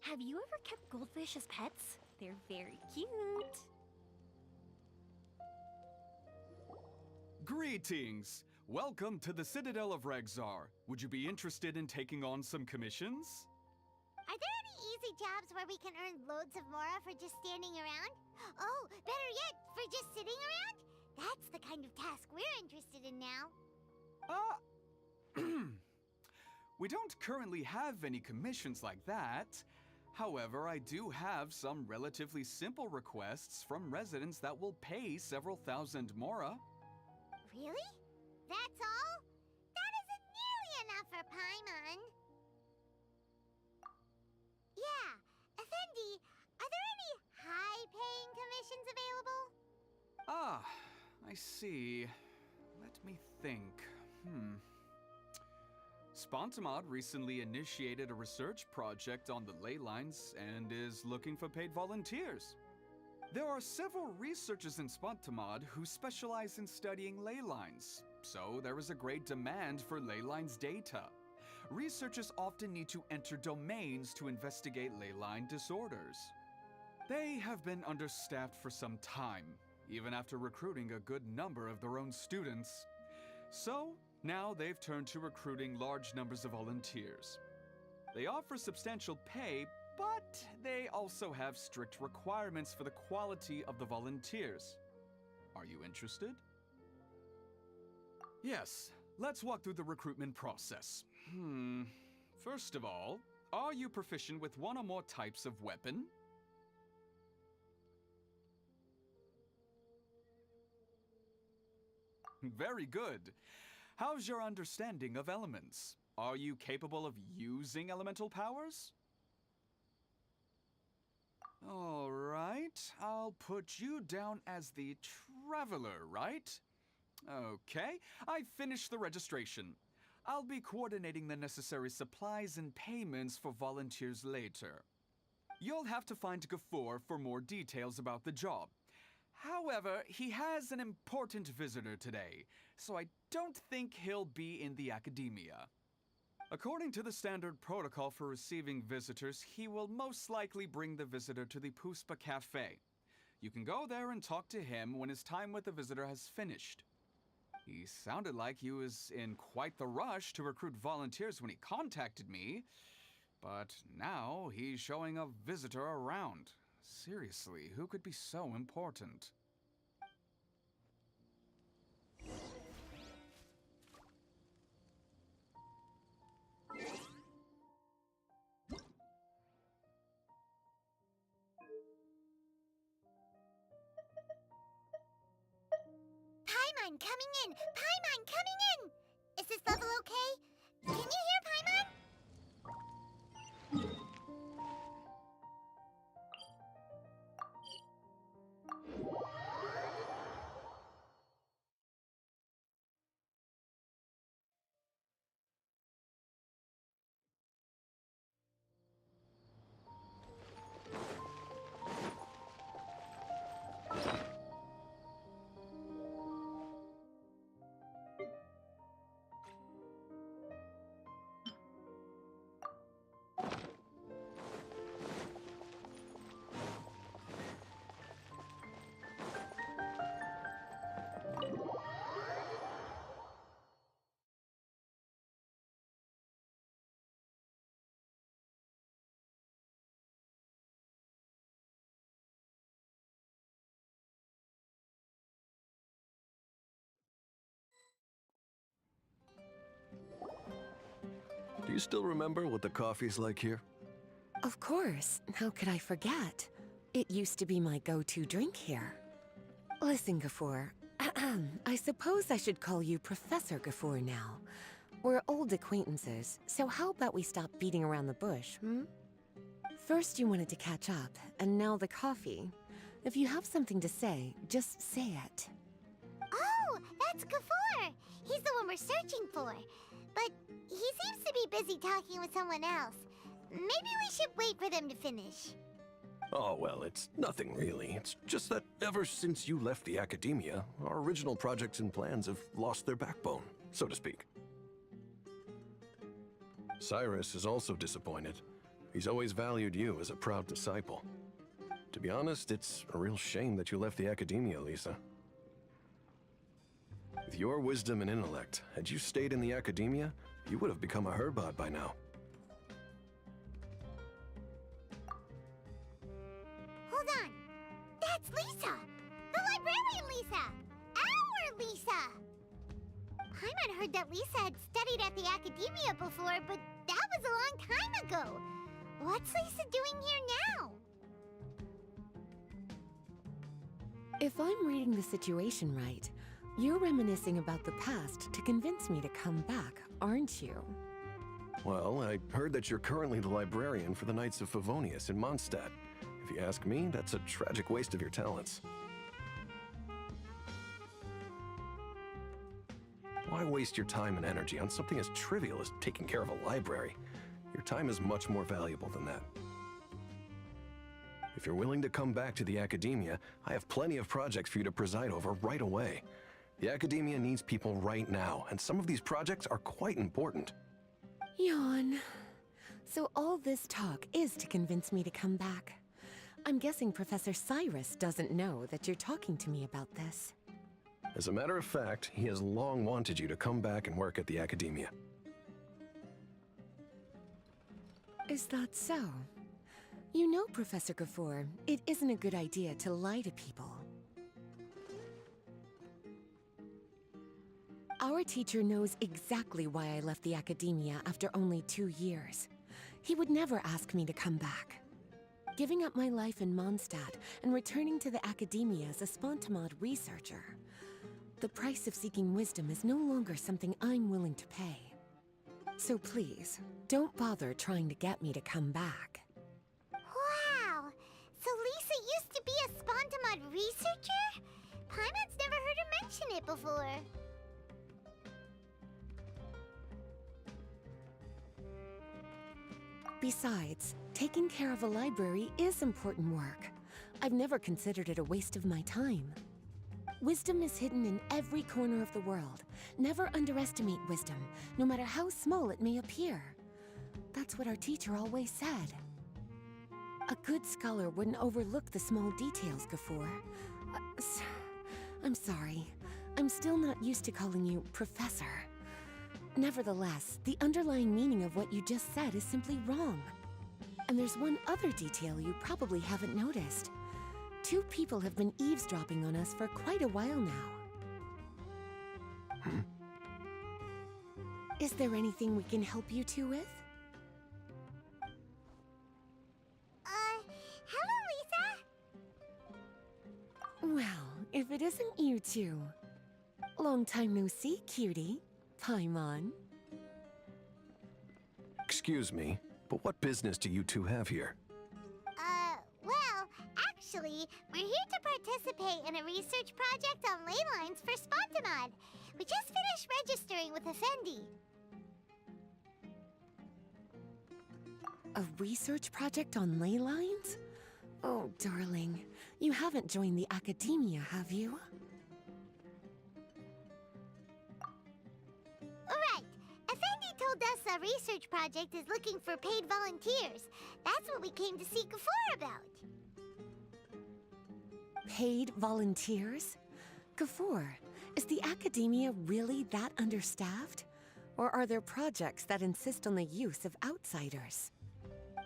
Have you ever kept goldfish as pets? They're very cute. Greetings! Welcome to the Citadel of Regzar. Would you be interested in taking on some commissions? Are there any easy jobs where we can earn loads of mora for just standing around? Oh, better yet, for just sitting around? That's the kind of task we're interested in now. We don't currently have any commissions like that. However, I do have some relatively simple requests from residents that will pay several thousand mora. Really? That's all? That isn't nearly enough for Paimon. Yeah, Effendi, are there any high-paying commissions available? Ah, I see. Let me think. Spontamod recently initiated a research project on the ley lines and is looking for paid volunteers. There are several researchers in Spontamod who specialize in studying ley lines, so there is a great demand for ley lines data. Researchers often need to enter domains to investigate ley line disorders. They have been understaffed for some time, even after recruiting a good number of their own students. So, now they've turned to recruiting large numbers of volunteers. They offer substantial pay, but they also have strict requirements for the quality of the volunteers. Are you interested? Yes, let's walk through the recruitment process. First of all, are you proficient with one or more types of weapon? Very good. How's your understanding of elements? Are you capable of using elemental powers? All right, I'll put you down as the Traveler, right? Okay, I finished the registration. I'll be coordinating the necessary supplies and payments for volunteers later. You'll have to find Gafoor for more details about the job. However, he has an important visitor today, so I don't think he'll be in the academia. According to the standard protocol for receiving visitors, he will most likely bring the visitor to the Puspa Cafe. You can go there and talk to him when his time with the visitor has finished. He sounded like he was in quite the rush to recruit volunteers when he contacted me, but now he's showing a visitor around. Seriously, who could be so important? Paimon coming in! Paimon coming in! Is this level okay? Can you hear Paimon? Do you still remember what the coffee's like here? Of course. How could I forget? It used to be my go-to drink here. Listen, Gafoor. I suppose I should call you Professor Gafoor now. We're old acquaintances, so how about we stop beating around the bush, First you wanted to catch up, and now the coffee. If you have something to say, just say it. Oh, that's Gafoor! He's the one we're searching for. But he seems to be busy talking with someone else. Maybe we should wait for them to finish. Oh, well, it's nothing really. It's just that ever since you left the academia, our original projects and plans have lost their backbone, so to speak. Cyrus is also disappointed. He's always valued you as a proud disciple. To be honest, it's a real shame that you left the academia, Lisa. With your wisdom and intellect, had you stayed in the academia, you would have become a Herbot by now. Hold on. That's Lisa! The librarian Lisa! Our Lisa! Paimon heard that Lisa had studied at the academia before, but that was a long time ago. What's Lisa doing here now? If I'm reading the situation right, you're reminiscing about the past to convince me to come back, aren't you? Well, I heard that you're currently the librarian for the Knights of Favonius in Mondstadt. If you ask me, that's a tragic waste of your talents. Why waste your time and energy on something as trivial as taking care of a library? Your time is much more valuable than that. If you're willing to come back to the academia, I have plenty of projects for you to preside over right away. The academia needs people right now, and some of these projects are quite important. Yawn. So all this talk is to convince me to come back. I'm guessing Professor Cyrus doesn't know that you're talking to me about this. As a matter of fact, he has long wanted you to come back and work at the academia. Is that so? You know, Professor Gafoor, it isn't a good idea to lie to people. Our teacher knows exactly why I left the academia after only 2 years. He would never ask me to come back. Giving up my life in Mondstadt and returning to the academia as a Spontamod researcher. The price of seeking wisdom is no longer something I'm willing to pay. So please, don't bother trying to get me to come back. Wow! So Lisa used to be a Spontamod researcher? Paimon's never heard her mention it before. Besides, taking care of a library is important work. I've never considered it a waste of my time. Wisdom is hidden in every corner of the world. Never underestimate wisdom, no matter how small it may appear. That's what our teacher always said. A good scholar wouldn't overlook the small details, Gafoor. I'm sorry. I'm still not used to calling you Professor. Nevertheless, the underlying meaning of what you just said is simply wrong. And there's one other detail you probably haven't noticed. 2 people have been eavesdropping on us for quite a while now. Is there anything we can help you two with? Hello, Lisa? Well, if it isn't you two. Long time no see, cutie. Paimon. Excuse me, but what business do you two have here? Well, actually, we're here to participate in a research project on ley lines for Spontamod. We just finished registering with Effendi. A research project on ley lines? Oh, darling. You haven't joined the academia, have you? Alright, Effendi told us a research project is looking for paid volunteers. That's what we came to see Gafoor about. Paid volunteers? Gafoor, is the academia really that understaffed? Or are there projects that insist on the use of outsiders?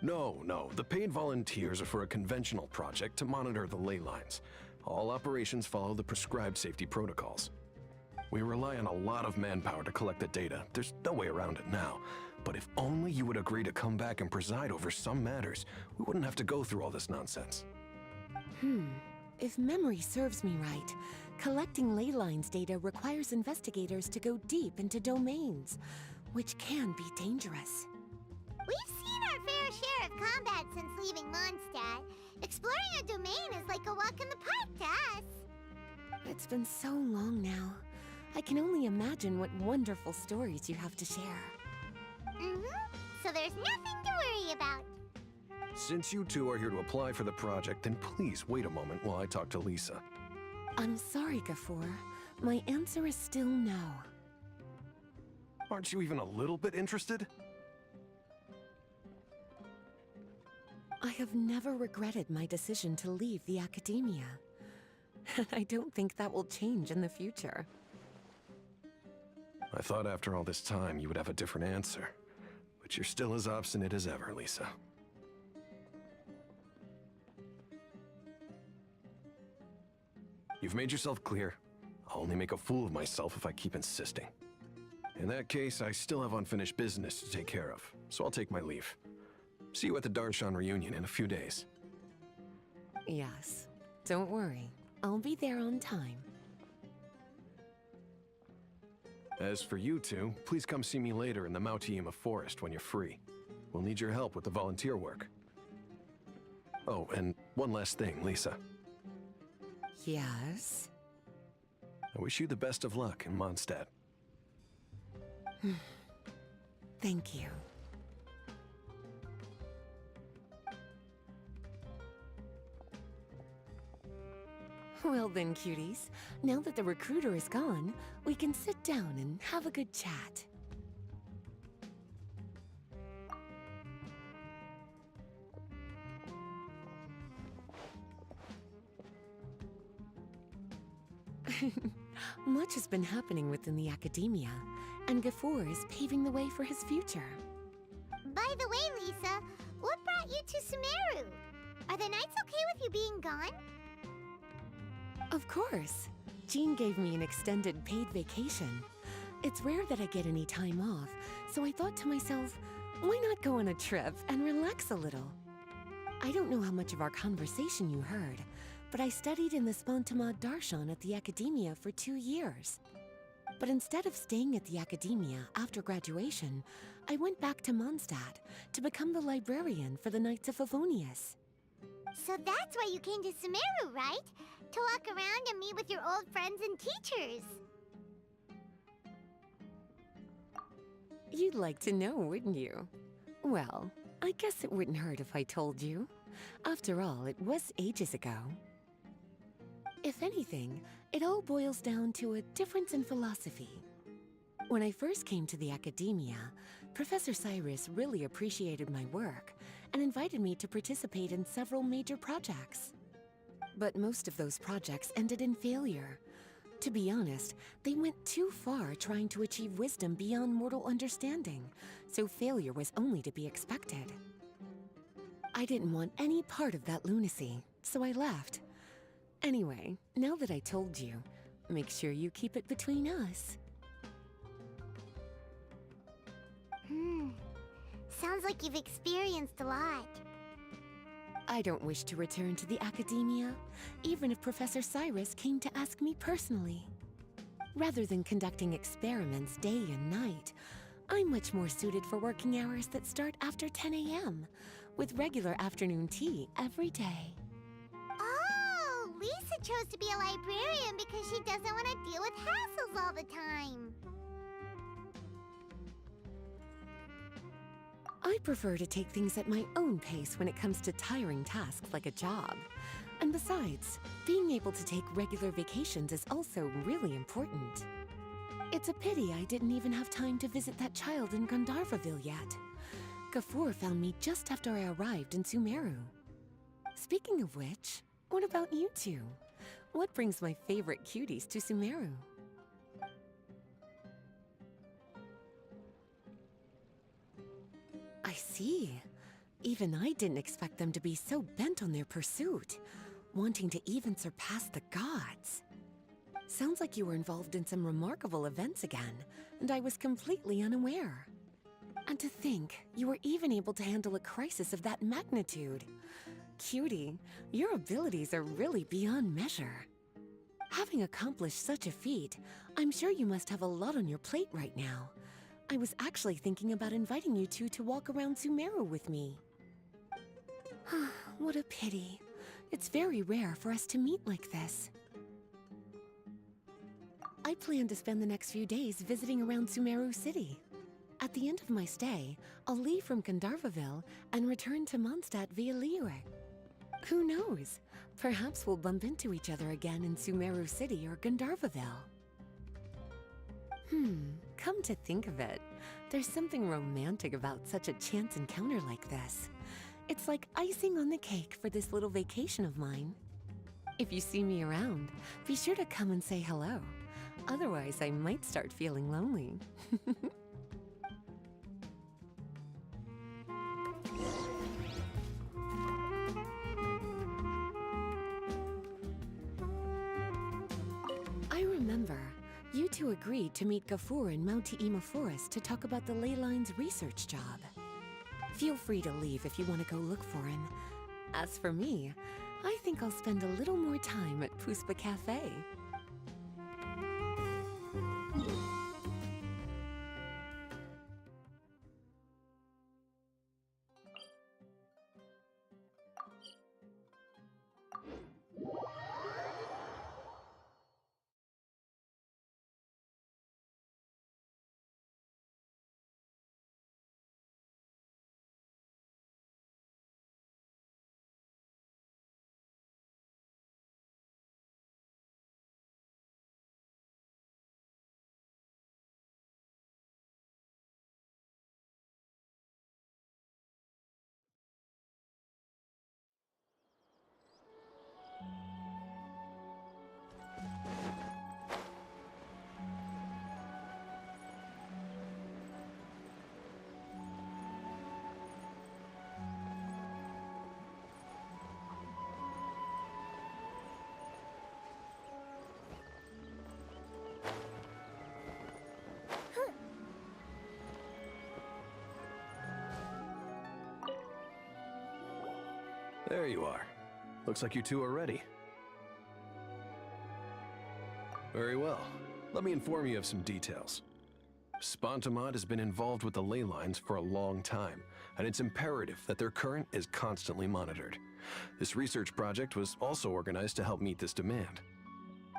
No. The paid volunteers are for a conventional project to monitor the ley lines. All operations follow the prescribed safety protocols. We rely on a lot of manpower to collect the data. There's no way around it now. But if only you would agree to come back and preside over some matters, we wouldn't have to go through all this nonsense. If memory serves me right, collecting ley lines data requires investigators to go deep into domains, which can be dangerous. We've seen our fair share of combat since leaving Mondstadt. Exploring a domain is like a walk in the park to us. It's been so long now. I can only imagine what wonderful stories you have to share. So there's nothing to worry about. Since you two are here to apply for the project, then please wait a moment while I talk to Lisa. I'm sorry, Gafoor. My answer is still no. Aren't you even a little bit interested? have never regretted my decision to leave the academia. And I don't think that will change in the future. I thought after all this time you would have a different answer. But you're still as obstinate as ever, Lisa. You've made yourself clear. I'll only make a fool of myself if I keep insisting. In that case, I still have unfinished business to take care of, so I'll take my leave. See you at the Darshan reunion in a few days. Yes. Don't worry. I'll be there on time. As for you two, please come see me later in the Mautiima forest when you're free. We'll need your help with the volunteer work. Oh, and one last thing, Lisa. Yes? I wish you the best of luck in Mondstadt. Thank you. Well then, cuties. Now that the recruiter is gone, we can sit down and have a good chat. Much has been happening within the academia, and Gafur is paving the way for his future. By the way, Lisa, what brought you to Sumeru? Are the nights okay with you being gone? Of course. Jean gave me an extended paid vacation. It's rare that I get any time off, so I thought to myself, why not go on a trip and relax a little? I don't know how much of our conversation you heard, but I studied in the Spontamad Darshan at the Academia for 2 years. But instead of staying at the Academia after graduation, I went back to Mondstadt to become the librarian for the Knights of Favonius. So that's why you came to Sumeru, right? To walk around and meet with your old friends and teachers. You'd like to know, wouldn't you? Well, I guess it wouldn't hurt if I told you. After all, it was ages ago. If anything, it all boils down to a difference in philosophy. When I first came to the Academia, Professor Cyrus really appreciated my work and invited me to participate in several major projects. But most of those projects ended in failure. To be honest, they went too far trying to achieve wisdom beyond mortal understanding, so failure was only to be expected. I didn't want any part of that lunacy, so I left. Anyway, now that I told you, make sure you keep it between us. Sounds like you've experienced a lot. I don't wish to return to the Academia, even if Professor Cyrus came to ask me personally. Rather than conducting experiments day and night, I'm much more suited for working hours that start after 10 a.m., with regular afternoon tea every day. Oh, Lisa chose to be a librarian because she doesn't want to deal with hassles all the time. I prefer to take things at my own pace when it comes to tiring tasks like a job. And besides, being able to take regular vacations is also really important. It's a pity I didn't even have time to visit that child in Gandharvaville yet. Gafur found me just after I arrived in Sumeru. Speaking of which, what about you two? What brings my favorite cuties to Sumeru? I see. Even I didn't expect them to be so bent on their pursuit, wanting to even surpass the gods. Sounds like you were involved in some remarkable events again, and I was completely unaware. And to think, you were even able to handle a crisis of that magnitude. Cutie, your abilities are really beyond measure. Having accomplished such a feat, I'm sure you must have a lot on your plate right now. I was actually thinking about inviting you two to walk around Sumeru with me. What a pity. It's very rare for us to meet like this. I plan to spend the next few days visiting around Sumeru City. At the end of my stay, I'll leave from Gandharvaville and return to Mondstadt via Liyue. Who knows? Perhaps we'll bump into each other again in Sumeru City or Gandharvaville. Come to think of it, there's something romantic about such a chance encounter like this. It's like icing on the cake for this little vacation of mine. If you see me around, be sure to come and say hello. Otherwise, I might start feeling lonely. I remember, you two agreed to meet Gafur in Mount Te'ima Forest to talk about the ley lines research job. Feel free to leave if you want to go look for him. As for me, I think I'll spend a little more time at Puspa Cafe. There you are. Looks like you two are ready. Very well. Let me inform you of some details. Spontamod has been involved with the ley lines for a long time, and it's imperative that their current is constantly monitored. This research project was also organized to help meet this demand.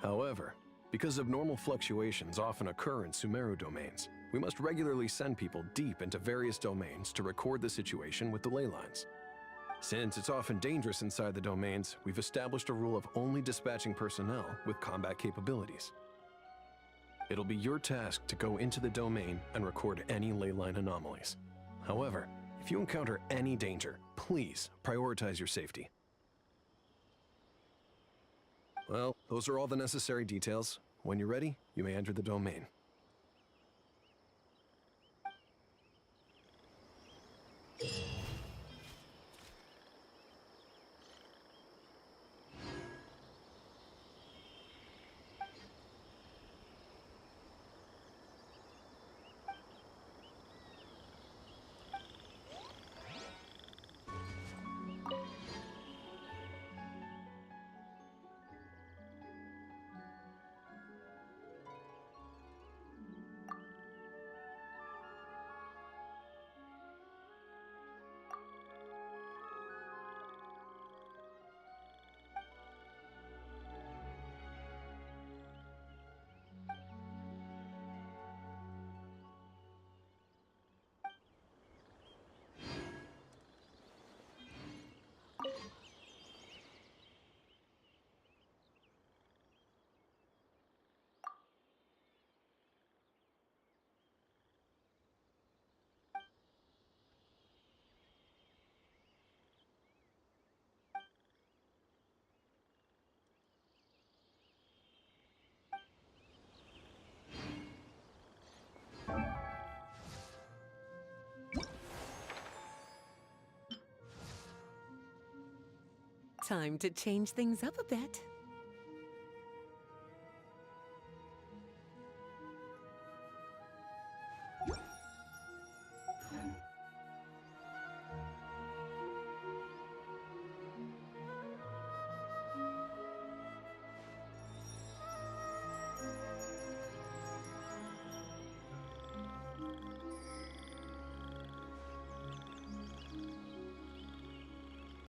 However, because abnormal fluctuations often occur in Sumeru domains, we must regularly send people deep into various domains to record the situation with the ley lines. Since it's often dangerous inside the domains, we've established a rule of only dispatching personnel with combat capabilities. It'll be your task to go into the domain and record any ley line anomalies. However, if you encounter any danger, please prioritize your safety. Well, those are all the necessary details. When you're ready, you may enter the domain. Time to change things up a bit.